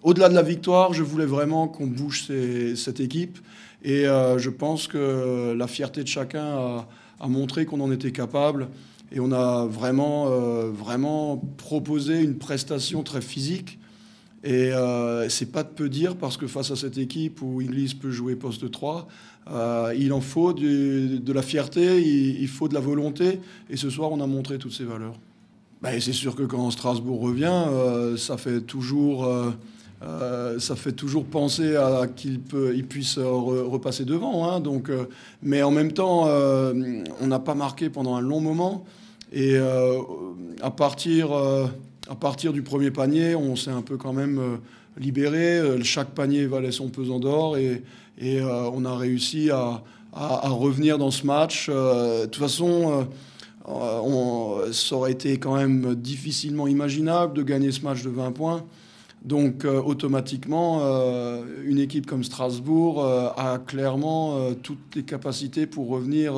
Au-delà de la victoire, je voulais vraiment qu'on bouge cette équipe. Et je pense que la fierté de chacun a montré qu'on en était capable. Et on a vraiment proposé une prestation très physique. Et c'est pas de peu dire, parce que face à cette équipe où Inglis peut jouer poste 3, il en faut de la fierté, il faut de la volonté. Et ce soir, on a montré toutes ces valeurs. Ben, c'est sûr que quand Strasbourg revient, ça fait toujours penser à qu'il puisse repasser devant. Hein, donc, mais en même temps, on n'a pas marqué pendant un long moment. Et à partir du premier panier, on s'est un peu quand même libéré. Chaque panier valait son pesant d'or et on a réussi à revenir dans ce match. De toute façon, ça aurait été quand même difficilement imaginable de gagner ce match de 20 points. Donc automatiquement, une équipe comme Strasbourg a clairement toutes les capacités pour revenir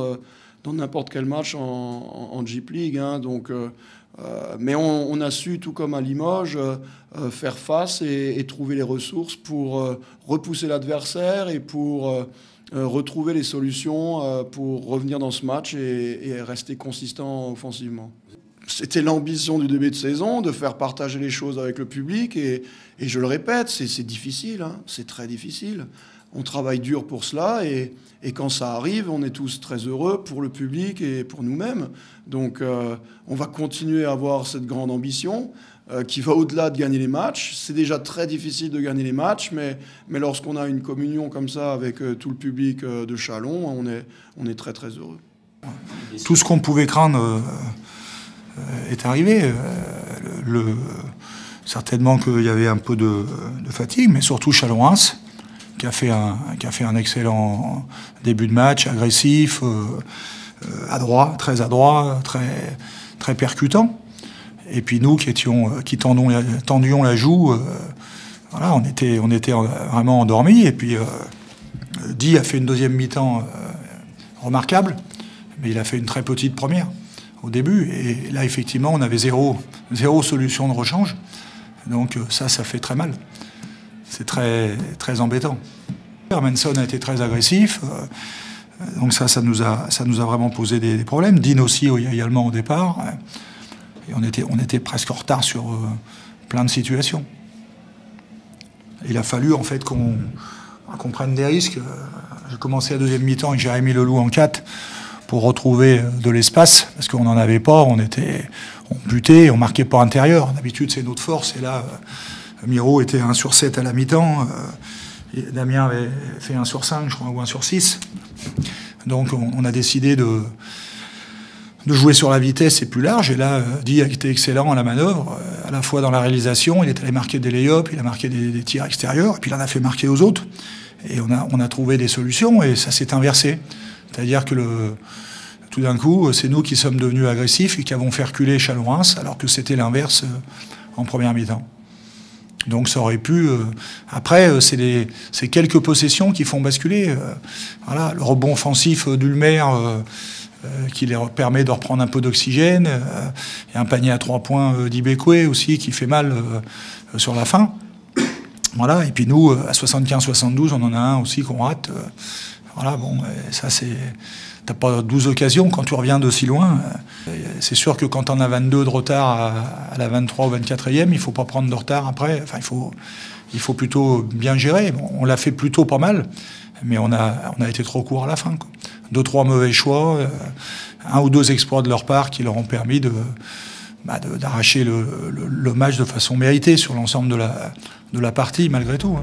dans n'importe quel match en Jeep League. Hein. Donc, mais on a su, tout comme à Limoges, faire face et trouver les ressources pour repousser l'adversaire et pour retrouver les solutions pour revenir dans ce match et rester consistant offensivement. C'était l'ambition du début de saison, de faire partager les choses avec le public. Et je le répète, c'est difficile, hein, c'est très difficile. On travaille dur pour cela et quand ça arrive, on est tous très heureux pour le public et pour nous-mêmes. Donc on va continuer à avoir cette grande ambition qui va au-delà de gagner les matchs. C'est déjà très difficile de gagner les matchs, mais lorsqu'on a une communion comme ça avec tout le public de Châlons, on est très très heureux. Tout ce qu'on pouvait craindre est arrivé. Certainement qu'il y avait un peu de fatigue, mais surtout Châlons-Reims, qui a fait un excellent début de match, agressif, adroit, très percutant. Et puis nous qui tendions la joue, voilà, on était vraiment endormis. Et puis Di a fait une deuxième mi-temps remarquable, mais il a fait une très petite première au début. Et là, effectivement, on avait zéro solution de rechange. Donc ça fait très mal. C'est très, très embêtant. Hermanson a été très agressif. Donc ça nous a vraiment posé des problèmes. Dean aussi, également au départ. Et on était presque en retard sur plein de situations. Il a fallu en fait qu'on prenne des risques. J'ai commencé la deuxième mi-temps avec Jérémy Leloup en 4 pour retrouver de l'espace, parce qu'on n'en avait pas, on butait, on marquait pas intérieur. D'habitude, c'est notre force. Et là, Miro était 1 sur 7 à la mi-temps. Damien avait fait 1 sur 5, je crois, ou 1 sur 6. Donc on a décidé de jouer sur la vitesse et plus large. Et là, Di a été excellent à la manœuvre, à la fois dans la réalisation. Il est allé marquer des lay-ups, il a marqué des tirs extérieurs, et puis il en a fait marquer aux autres. Et on a trouvé des solutions, et ça s'est inversé. C'est-à-dire que tout d'un coup, c'est nous qui sommes devenus agressifs et qui avons fait reculer Châlons-Reims, alors que c'était l'inverse en première mi-temps. Donc ça aurait pu... Après, c'est quelques possessions qui font basculer. Voilà, le rebond offensif d'Ulmer qui leur permet de reprendre un peu d'oxygène. Il y a un panier à 3 points d'Ibekwe aussi qui fait mal sur la fin. Voilà, et puis nous, à 75-72, on en a un aussi qu'on rate. Voilà, bon, ça c'est... T'as pas 12 occasions quand tu reviens de si loin. C'est sûr que quand on a 22 de retard à la 23 ou 24e, il faut pas prendre de retard après. Enfin, il faut plutôt bien gérer. Bon, on l'a fait plutôt pas mal, mais on a été trop court à la fin, quoi. 2-3 mauvais choix, 1 ou 2 exploits de leur part qui leur ont permis d'arracher le match de façon méritée sur l'ensemble de la partie, malgré tout. Hein.